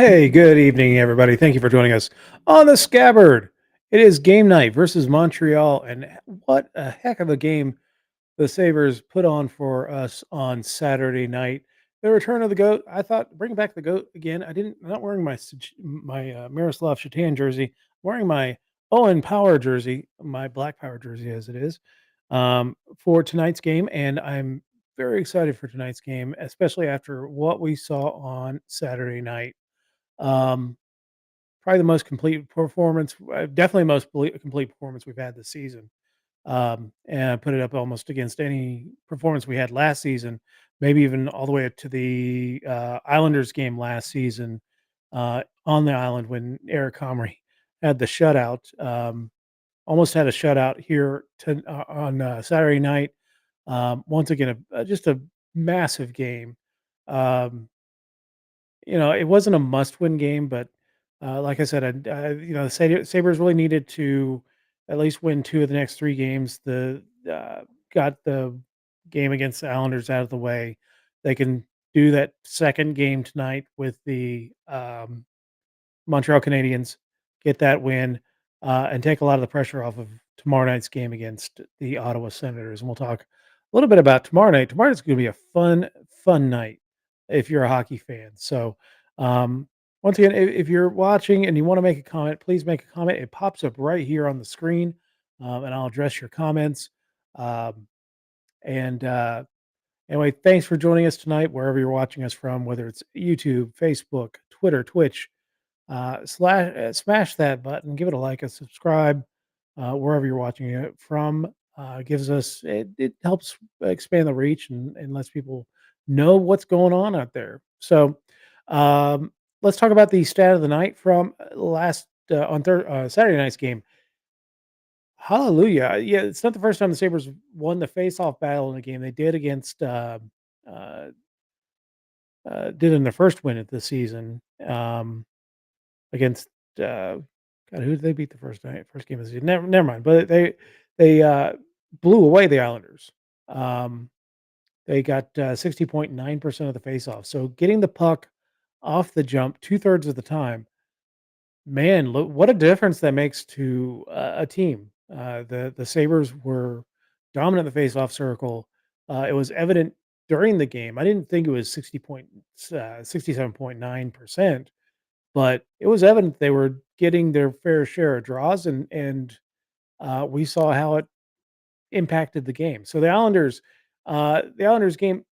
Hey, good evening, everybody. Thank you for joining us on the Scabbard. It is game night versus Montreal, and what a heck of a game the Sabres put on for us on Saturday night. The return of the goat. I thought bring back the goat again. I'm not wearing my Miroslav Shatan jersey. I'm wearing my Owen Power jersey, my Black Power jersey as it is, for tonight's game, and I'm very excited for tonight's game, especially after what we saw on Saturday night. Um, Probably the most complete performance, definitely most complete performance we've had this season. And I put it up almost against any performance we had last season, maybe even all the way up to the Islanders game last season on the island when Eric Comrie had the shutout. Almost had a shutout here on Saturday night. Once again, just a massive game. Um, it wasn't a must-win game, but, like I said, the Sabres really needed to at least win 2 of the next 3 games. Got the game against the Islanders out of the way. They can do that second game tonight with the, Montreal Canadiens, get that win, and take a lot of the pressure off of tomorrow night's game against the Ottawa Senators. And we'll talk a little bit about tomorrow night. Tomorrow night's going to be a fun night if you're a hockey fan. So, once again, if you're watching and you want to make a comment, please make a comment. It pops up right here on the screen, and I'll address your comments. Um, and Anyway, thanks for joining us tonight, wherever you're watching us from, whether it's YouTube, Facebook, Twitter, Twitch, smash that button, give it a like, a subscribe, wherever you're watching it from. Gives us it helps expand the reach and lets people know what's going on out there. So, um, let's talk about the stat of the night from last Saturday night's game. Hallelujah! Yeah, it's not the first time the Sabres won the face-off battle in a game. They did against uh, did in the first win of the season. Against, God, who did they beat the first game of the season? Never mind, but they blew away the Islanders. Um, they got, 60.9% of the faceoff, so getting the puck off the jump 2/3 of the time, man, look what a difference that makes to a team. The Sabres were dominant in the faceoff circle. It was evident during the game. I didn't think it was 67.9%, but it was evident they were getting their fair share of draws, and we saw how it impacted the game. So the Islanders game,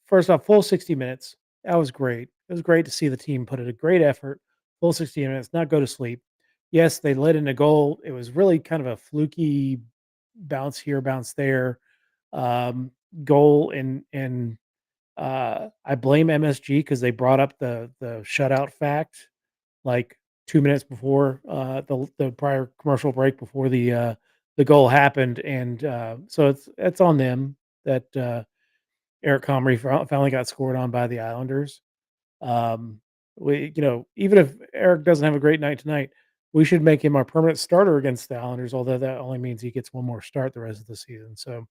first off, full 60 minutes. That was great. It was great to see the team put in a great effort, full 60 minutes, not go to sleep. Yes, they let in a goal. It was really kind of a fluky bounce here, bounce there, um, goal, and I blame MSG because they brought up the shutout fact like 2 minutes before, the prior commercial break before the goal happened, and, so it's on them that, Eric Comrie finally got scored on by the Islanders. Um, even if Eric doesn't have a great night tonight, we should make him our permanent starter against the Islanders, although that only means he gets one more start the rest of the season, so,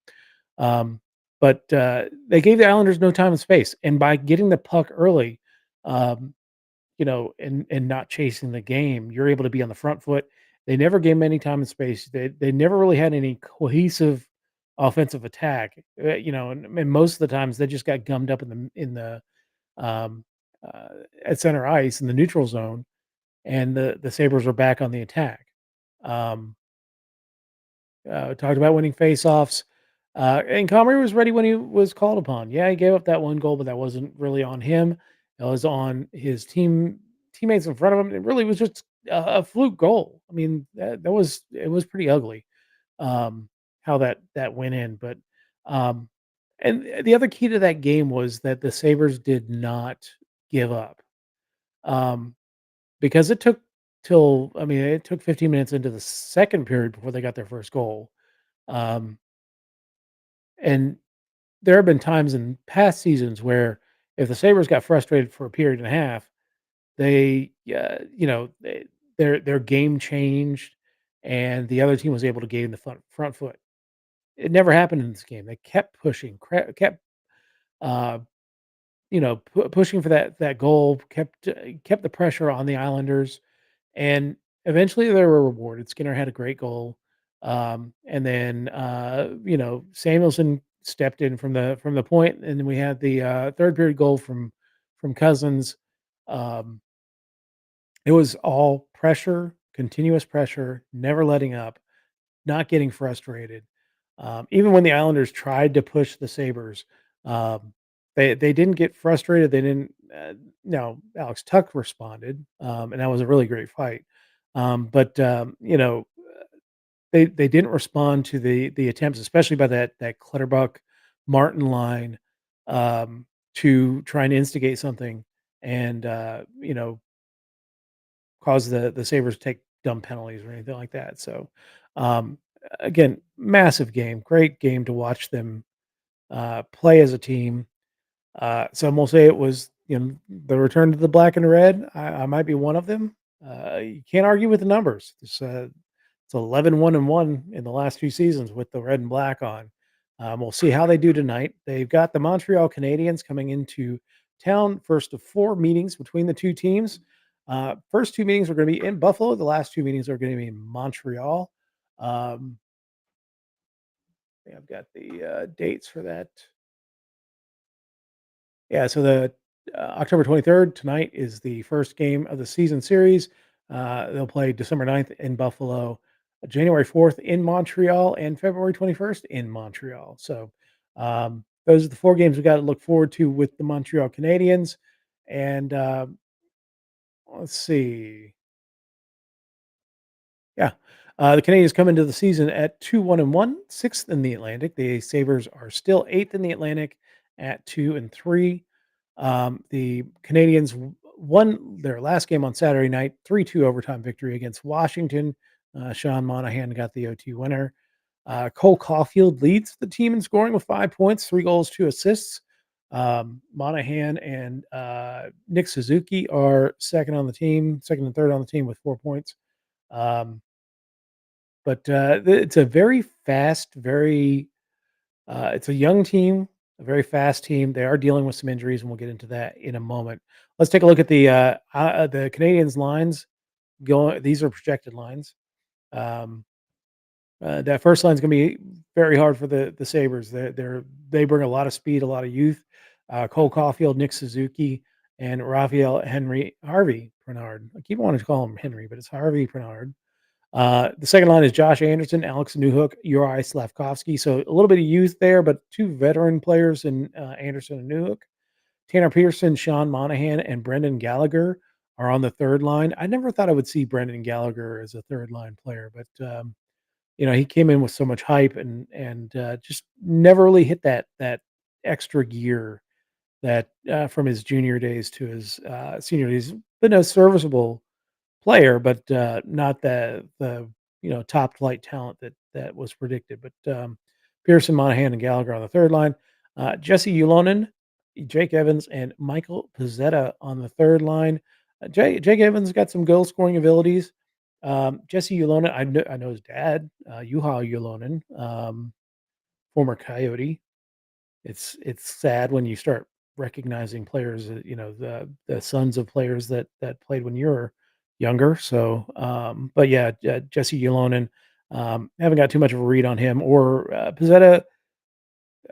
um, they gave the Islanders no time and space, and by getting the puck early, um and not chasing the game, you're able to be on the front foot. They never gave him any time and space. They never really had any cohesive offensive attack. And most of the times they just got gummed up in the um, uh, at center ice in the neutral zone, and the Sabres were back on the attack. Um, Talked about winning faceoffs. And Comrie was ready when he was called upon. Yeah, he gave up that one goal, but that wasn't really on him. It was on his teammates in front of him. It really was just a fluke goal. I mean, that was it was pretty ugly, how that went in. But um, and the other key to that game was that the Sabres did not give up. Um, because it took 15 minutes into the second period before they got their first goal. Um, and there have been times in past seasons where if the Sabres got frustrated for a period and a half, their game changed and the other team was able to gain the front foot. It never happened in this game. They kept pushing, kept uh, pushing for that goal, kept the pressure on the Islanders, and eventually they were rewarded. Skinner had a great goal. And then Samuelson stepped in from the point, and then we had the third period goal from Cousins. Um, it was all pressure, continuous pressure, never letting up, not getting frustrated. Even when the Islanders tried to push the Sabres, um, they didn't get frustrated. They didn't. Now Alex Tuck responded, and that was a really great fight. But they didn't respond to the attempts, especially by that Clutterbuck Martin line, to try and instigate something and cause the Sabres to take dumb penalties or anything like that. So, um, again, massive game, great game to watch them play as a team. Some will say it was, the return to the black and red. I might be one of them. You can't argue with the numbers. It's 11-1-1 in the last 2 seasons with the red and black on. We'll see how they do tonight. They've got the Montreal Canadiens coming into town. First of 4 meetings between the 2 teams. First 2 meetings are going to be in Buffalo. The last 2 meetings are going to be in Montreal. Um, I've got the dates for that. Yeah, so the October 23rd tonight is the first game of the season series. They'll play December 9th in Buffalo, January 4th in Montreal, and February 21st in Montreal. So those are the 4 games we got to look forward to with the Montreal Canadiens. And let's see. Yeah. The Canadiens come into the season at 2-1-1, sixth in the Atlantic. The Sabres are still eighth in the Atlantic at 2-3. The Canadiens won their last game on Saturday night, 3-2 overtime victory against Washington. Sean Monahan got the OT winner. Cole Caulfield leads the team in scoring with 5 points, 3 goals, 2 assists. Monahan and Nick Suzuki are second and third on the team with 4 points. Um, but it's a very fast, it's a young team, a very fast team. They are dealing with some injuries, and we'll get into that in a moment. Let's take a look at the Canadians lines. Going, these are projected lines. Um, that first line is going to be very hard for the Sabres. They bring a lot of speed, a lot of youth. Cole Caulfield, Nick Suzuki, and Raphael Harvey Prenard. I keep wanting to call him Henry, but it's Harvey Prenard. The second line is Josh Anderson, Alex Newhook, Uri Slavkovsky. So a little bit of youth there, but 2 veteran players in Anderson and Newhook. Tanner Pearson, Sean Monahan, and Brendan Gallagher are on the third line. I never thought I would see Brendan Gallagher as a third line player, but he came in with so much hype and just never really hit that extra gear that from his junior days to his senior days. Been a serviceable player, but not the top flight talent that was predicted. But Pearson, Monahan, and Gallagher on the third line. Jesse Ulonen, Jake Evans, and Michael Pizzetta on the third line. Jake Evans got some goal scoring abilities. Jesse Ulonen, I know his dad, Juha Ulonen, former Coyote. It's sad when you start recognizing players, the sons of players that played when you were younger. So, but yeah, Jesse Ulonen, haven't got too much of a read on him or Pizzetta,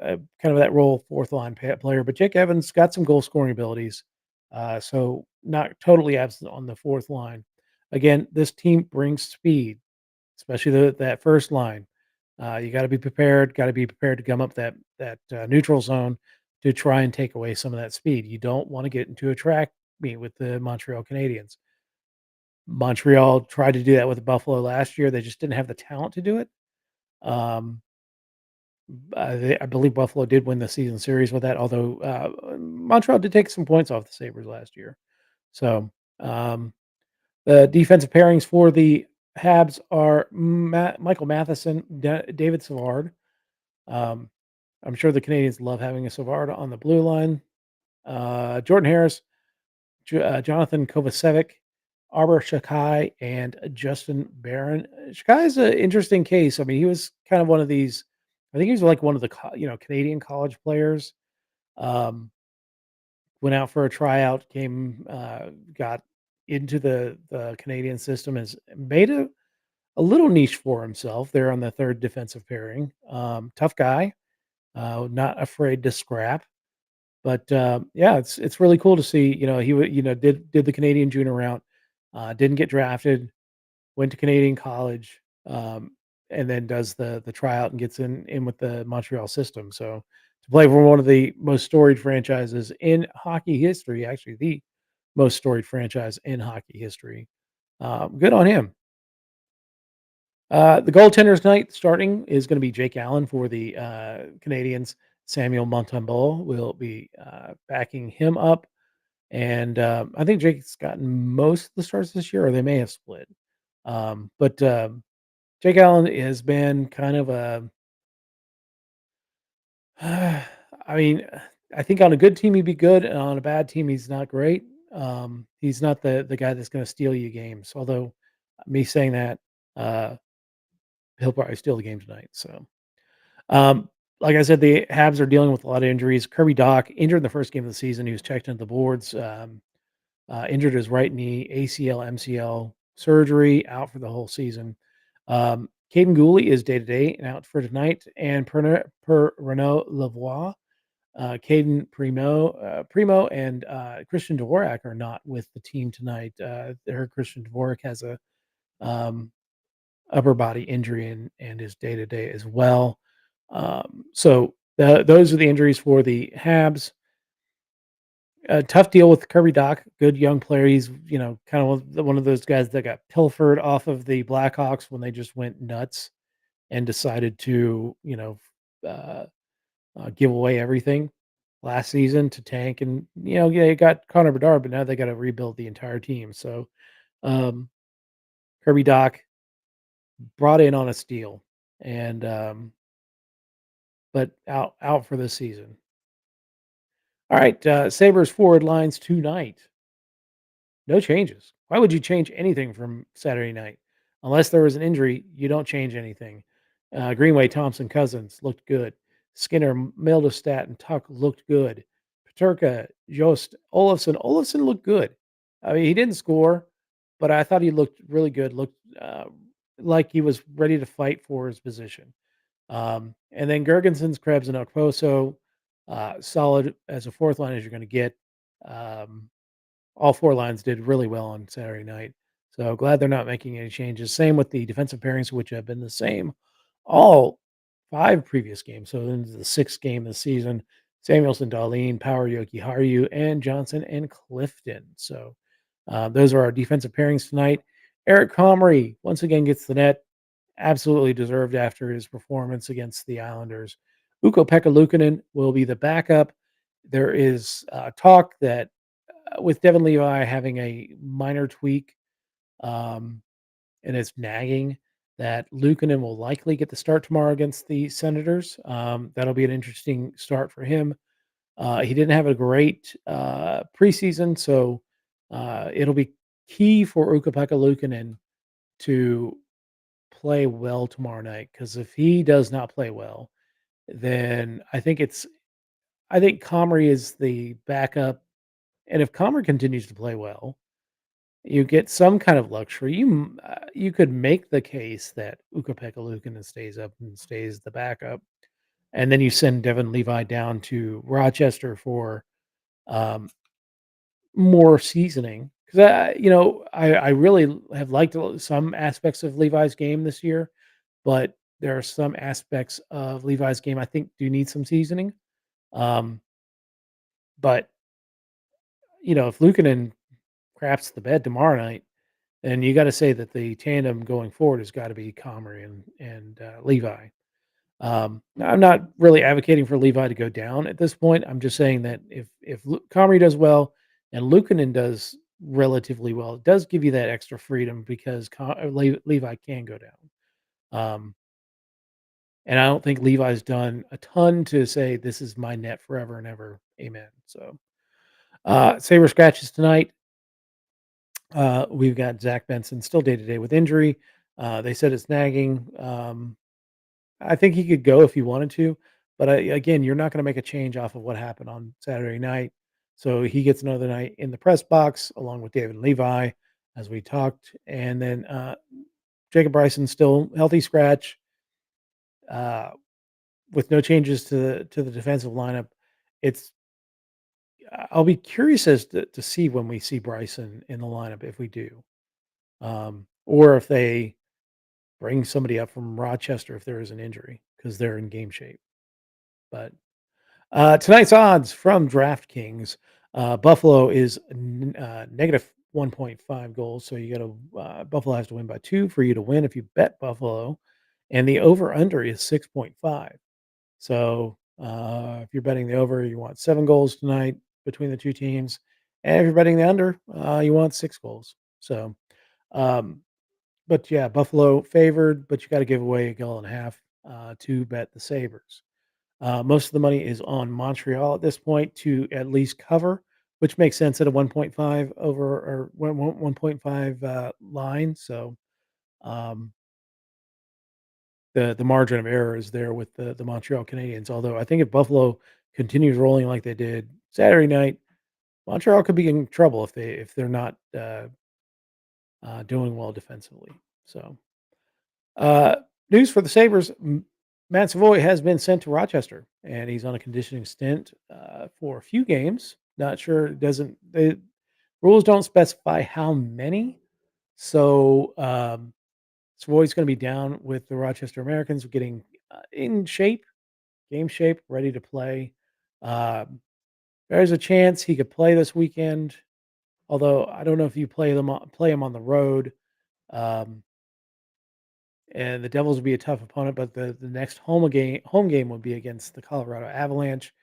kind of that role fourth line player. But Jake Evans got some goal scoring abilities, so not totally absent on the fourth line. Again, this team brings speed, especially that first line. You got to be prepared. Got to be prepared to come up that neutral zone to try and take away some of that speed. You don't want to get into a track meet with the Montreal Canadiens. Montreal tried to do that with Buffalo last year. They just didn't have the talent to do it. Um, I believe Buffalo did win the season series with that, although Montreal did take some points off the Sabres last year. So the defensive pairings for the Habs are Michael Matheson, David Savard. Um, I'm sure the Canadians love having a Savard on the blue line. Jordan Harris, Jonathan Kovacevic, Arbor Shakai, and Justin Barron. Shakai is an interesting case. I mean, he was kind of one of these. I think he was like one of the Canadian college players. Um, went out for a tryout, got into the Canadian system, has made a little niche for himself there on the 3rd defensive pairing. Tough guy, not afraid to scrap. But, yeah, it's really cool to see, did the Canadian junior route, didn't get drafted, went to Canadian college, and then does the tryout and gets in with the Montreal system. So to play for one of the most storied franchises in hockey history, actually the most storied franchise in hockey history, good on him. The goaltenders tonight starting is going to be Jake Allen for the Canadians. Samuel Montembeault will be backing him up, and I think Jake's gotten most of the starts this year, or they may have split. But Jake Allen has been kind of a I mean, I think on a good team he'd be good, and on a bad team he's not great. He's not the guy that's going to steal you games. Although me saying that, uh, he'll probably steal the game tonight. So, like I said, the Habs are dealing with a lot of injuries. Kirby Doc injured in the first game of the season. He was checked into the boards. Injured his right knee, ACL, MCL surgery, out for the whole season. Caden Gooley is day to day and out for tonight, and per Renault Lavoie, Primo, and Christian Dvorak are not with the team tonight. Christian Dvorak has a um, upper body injury and is day to day as well. Those are the injuries for the Habs. A tough deal with Kirby Doc, good young player. He's, kind of one of those guys that got pilfered off of the Blackhawks when they just went nuts and decided to, uh, give away everything last season to tank. And, yeah, you got Connor Bedard, but now they got to rebuild the entire team. So, um, Kirby Doc brought in on a steal and, but out for this season. All right. Sabres forward lines tonight. No changes. Why would you change anything from Saturday night? Unless there was an injury, you don't change anything. Greenway, Thompson, Cousins looked good. Skinner, Mildestat, and Tuck looked good. Paterka, Jost, Olafson looked good. I mean, he didn't score, but I thought he looked really good. Looked like he was ready to fight for his position. And then Gergensons, Krebs, and Okposo, solid as a fourth line as you're going to get. Um, all 4 lines did really well on Saturday night. So glad they're not making any changes. Same with the defensive pairings, which have been the same all 5 previous games. So into the 6th game this season, Samuelson, Darlene, Power, Yoki Haru, and Johnson and Clifton. So those are our defensive pairings tonight. Eric Comrie once again gets the net. Absolutely deserved after his performance against the Islanders. Ukko-Pekka Luukkonen will be the backup. There is talk that with Devin Levi having a minor tweak, um, and it's nagging that Luukkonen will likely get the start tomorrow against the Senators. That'll be an interesting start for him. He didn't have a great preseason, so it'll be key for Ukko-Pekka Luukkonen to play well tomorrow night. Because if he does not play well, then I think Comrie is the backup, and if Comrie continues to play well, you get some kind of luxury. You could make the case that Ukko-Pekka Luukkonen stays up and stays the backup, and then you send Devin Levi down to Rochester for um, more seasoning. Because I really have liked some aspects of Levi's game this year, but there are some aspects of Levi's game I think do need some seasoning. Um, but if Luukkonen craps the bed tomorrow night, and you gotta say that the tandem going forward has gotta be Comrie and Levi. I'm not really advocating for Levi to go down at this point. I'm just saying that if Comrie does well and Luukkonen does relatively well, it does give you that extra freedom because Levi can go down. Um, and I don't think Levi's done a ton to say, "This is my net forever and ever. Amen." So, Sabre scratches tonight. We've got Zach Benson still day to day with injury. They said it's nagging. I think he could go if he wanted to, but again, you're not going to make a change off of what happened on Saturday night. So he gets another night in the press box along with David Levi, as we talked. And then Jacob Bryson still healthy scratch uh, with no changes to the defensive lineup. It's I'll be curious as to see when we see Bryson in the lineup if we do, or if they bring somebody up from Rochester if there is an injury because they're in game shape. But tonight's odds from DraftKings. Buffalo is negative 1.5 goals. So you got to, Buffalo has to win by two for you to win if you bet Buffalo. And the over under is 6.5. So if you're betting the over, you want 7 goals tonight between the two teams. And if you're betting the under, you want 6 goals. So, um, but yeah, Buffalo favored, but you got to give away a goal and a half to bet the Sabres. Most of the money is on Montreal at this point to at least cover, which makes sense at a 1.5 over or 1.5 line. So um, the margin of error is there with the Montreal Canadiens. Although I think if Buffalo continues rolling like they did Saturday night, Montreal could be in trouble if they're not doing well defensively. So Uh, news for the Sabres: Matt Savoy has been sent to Rochester, and he's on a conditioning stint for a few games. Not sure. It doesn't the rules don't specify how many. So Savoy's going to be down with the Rochester Americans, getting in shape, game shape, ready to play. Um, there's a chance he could play this weekend, although I don't know if you play him on the road. Um, and the Devils would be a tough opponent, but the next home game would be against the Colorado Avalanche,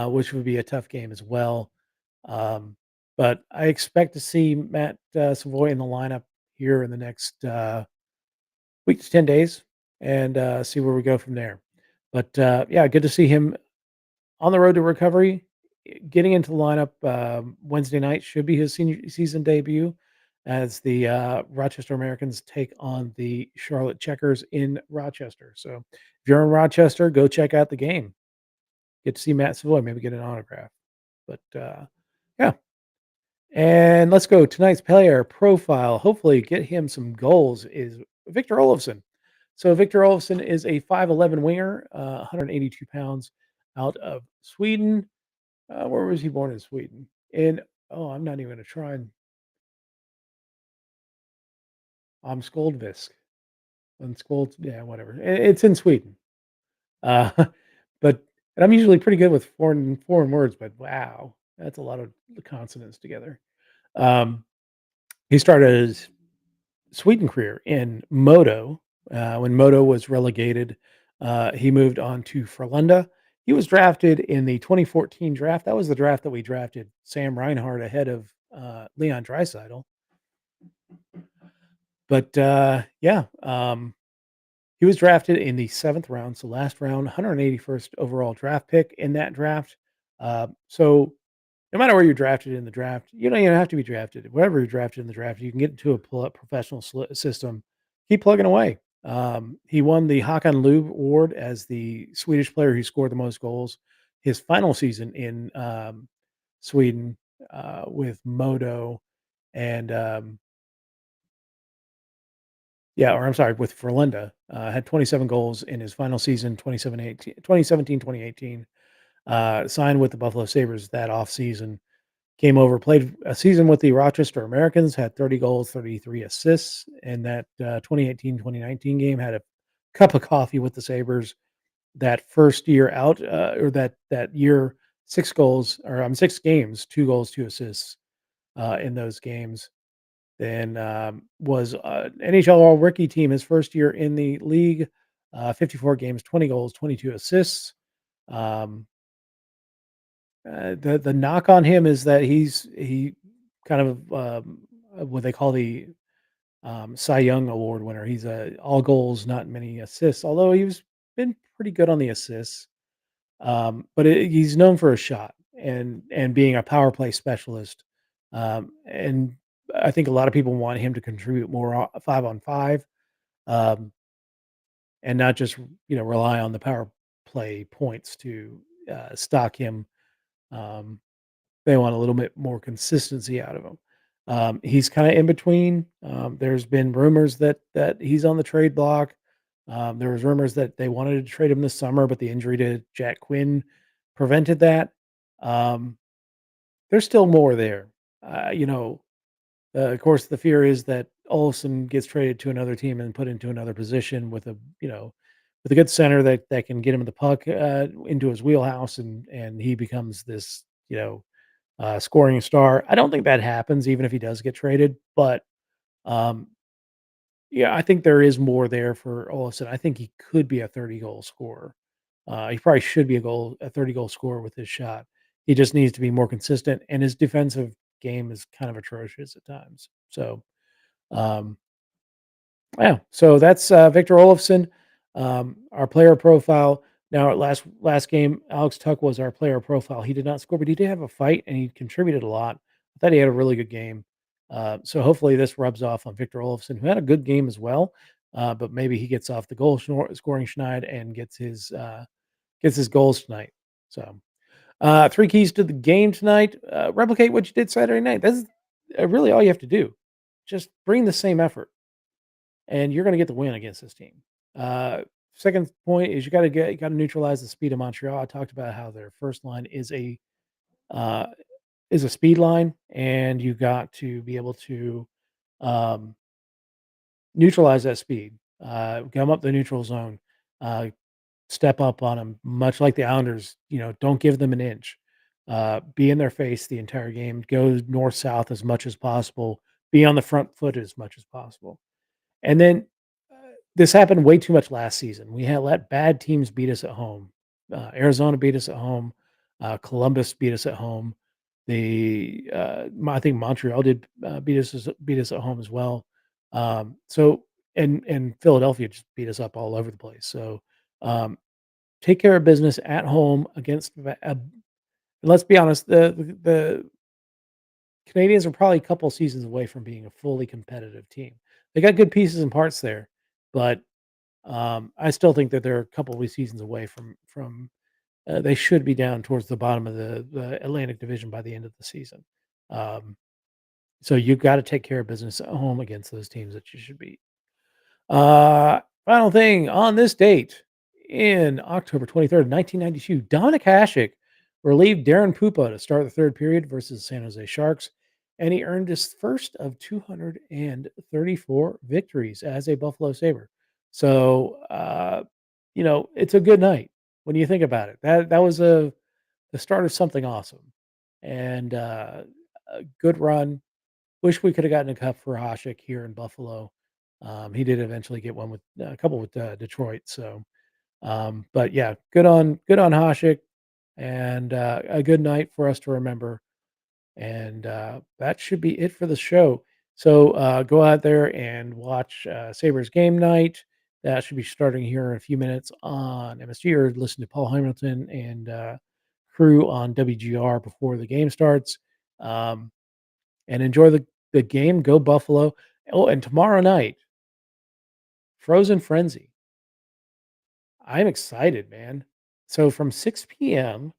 which would be a tough game as well. Um, but I expect to see Matt Savoy in the lineup here in the next week to 10 days, and see where we go from there. But yeah, good to see him on the road to recovery. Getting into the lineup Wednesday night should be his senior season debut as the Rochester Americans take on the Charlotte Checkers in Rochester. So if you're in Rochester, go check out the game. Get to see Matt Savoy, maybe get an autograph. But yeah, and let's go. Tonight's player profile. Hopefully, get him some goals. Is Victor Olofsson. So Victor Olofsson is a 5'11" winger, 182 pounds, out of Sweden. Where was he born in Sweden? In I'm not even gonna try and Skoldvisk. Unskold yeah, whatever. It's in Sweden. Uh, but and I'm usually pretty good with foreign words, but wow, that's a lot of consonants together. Um, he started his Sweden career in Modo. When Modo was relegated, he moved on to Frölunda. He was drafted in the 2014 draft. That was the draft that we drafted Sam Reinhart ahead of Leon Draisaitl. But yeah, he was drafted in the seventh round, so last round, 181st overall draft pick in that draft. So no matter where you're drafted in the draft, you don't even have to be drafted. Wherever you're drafted in the draft, you can get into a professional system. Keep plugging away. He won the Hakan Loob Award as the Swedish player who scored the most goals. His final season in Sweden with Modo and yeah, or I'm sorry, with Frölunda, had 27 goals in his final season, 2017-2018. Signed with the Buffalo Sabres that offseason. Came over, played a season with the Rochester Americans, had 30 goals, 33 assists in that 2018-2019 game. Had a cup of coffee with the Sabres that first year out, or that year, 6 goals, or 6 games, 2 goals, 2 assists in those games. Then was NHL All Rookie team his first year in the league, 54 games, 20 goals, 22 assists. Um, the knock on him is that he kind of what they call the Cy Young Award winner. He's all goals, not many assists. Although he's been pretty good on the assists, but he's known for a shot and being a power play specialist. And I think a lot of people want him to contribute more 5-on-5, um, and not just rely on the power play points to stock him. Um, They want a little bit more consistency out of him. He's kinda in between. There's been rumors that he's on the trade block. There was rumors that they wanted to trade him this summer, but the injury to Jack Quinn prevented that. Um, there's still more there. You know, of course, the fear is that Olsen gets traded to another team and put into another position with with a good center that can get him the puck into his wheelhouse, and he becomes this scoring star. I don't think that happens, even if he does get traded. But um, yeah, I think there is more there for Olsen. I think he could be a 30-goal scorer. He probably should be a 30-goal scorer with his shot. He just needs to be more consistent, and his defensive game is kind of atrocious at times. So, um, yeah, so that's Victor Olofsson, our player profile. Now, at last game, Alex Tuck was our player profile. He did not score, but he did have a fight and he contributed a lot. I thought he had a really good game. So hopefully this rubs off on Victor Olofsson, who had a good game as well. But maybe he gets off the scoring schneid and gets his goals tonight. So three keys to the game tonight: replicate what you did Saturday night. That's really all you have to do. Just bring the same effort and you're going to get the win against this team. Uh, Second point is you got to neutralize the speed of Montreal. I talked about how their first line uh, is a speed line, and you got to be able to um, neutralize that speed. Come up the neutral zone, uh, step up on them, much like the Islanders. Don't give them an inch. Be in their face the entire game. Go north south as much as possible. Be on the front foot as much as possible. And then this happened way too much last season. We had let bad teams beat us at home. Arizona beat us at home. Columbus beat us at home. I think Montreal did beat us at home as well. And Philadelphia just beat us up all over the place. So um, take care of business at home against. Let's be honest, the Canadians are probably a couple seasons away from being a fully competitive team. They got good pieces and parts there, but I still think that they're a couple of seasons away from they should be down towards the bottom of the Atlantic Division by the end of the season. Um, so you've got to take care of business at home against those teams that you should beat. Final thing on this date in October 23rd, 1992, Dominic Hasek relieved Darren Pupa to start the third period versus the San Jose Sharks, and he earned his first of 234 victories as a Buffalo Sabre. So, it's a good night when you think about it. That was the start of something awesome, and a good run. Wish we could have gotten a cup for Hasek here in Buffalo. He did eventually get one with a couple with Detroit. So, but yeah, good on Hasek, and a good night for us to remember. And that should be it for the show. So go out there and watch Sabres game night. That should be starting here in a few minutes on MSG, or listen to Paul Hamilton and crew on WGR before the game starts. Um, and enjoy the game. Go Buffalo. Oh, and tomorrow night, Frozen Frenzy. I'm excited, man. So from 6 p.m.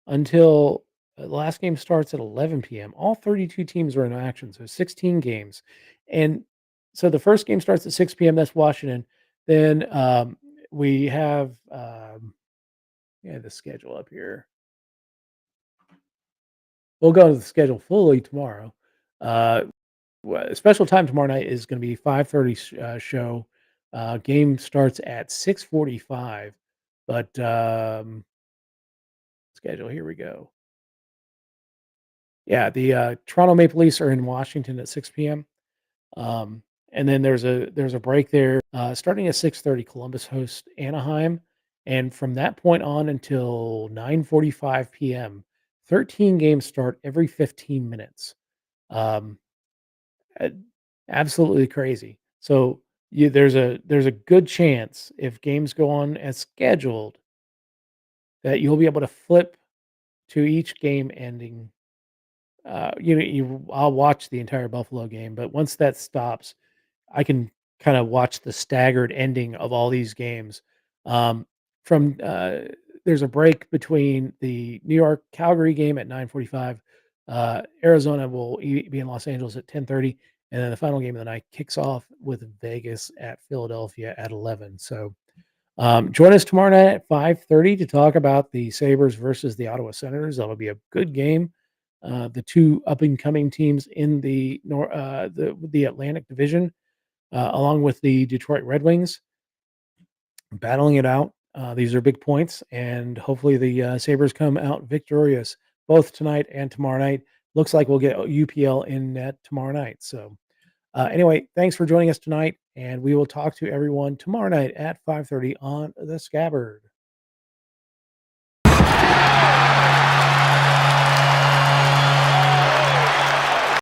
until the last game starts at 11 p.m., all 32 teams are in action. So 16 games. And so the first game starts at 6 p.m. That's Washington. Then we have the schedule up here. We'll go to the schedule fully tomorrow. Uh, Special time tomorrow night is going to be 5:30 show. Game starts at 6:45. But schedule, here we go. Yeah, the Toronto Maple Leafs are in Washington at 6 p.m. And then there's a break there. Starting at 6:30, Columbus hosts Anaheim, and from that point on until 9:45 p.m., 13 games start every 15 minutes. Um, uh, Absolutely crazy. So there's a good chance if games go on as scheduled that you'll be able to flip to each game ending. I'll watch the entire Buffalo game, but once that stops, I can kind of watch the staggered ending of all these games. Um, from there's a break between the New York Calgary game at 9:45. Arizona will be in Los Angeles at 10:30, and then the final game of the night kicks off with Vegas at Philadelphia at 11. So join us tomorrow night at 5:30 to talk about the Sabres versus the Ottawa Senators. That'll be a good game. The two up and coming teams in the Atlantic Division, along with the Detroit Red Wings, battling it out. These are big points, and hopefully the Sabres come out victorious both tonight and tomorrow night. Looks like we'll get UPL in net tomorrow night. So anyway, thanks for joining us tonight, and we will talk to everyone tomorrow night at 5:30 on the Scabbard.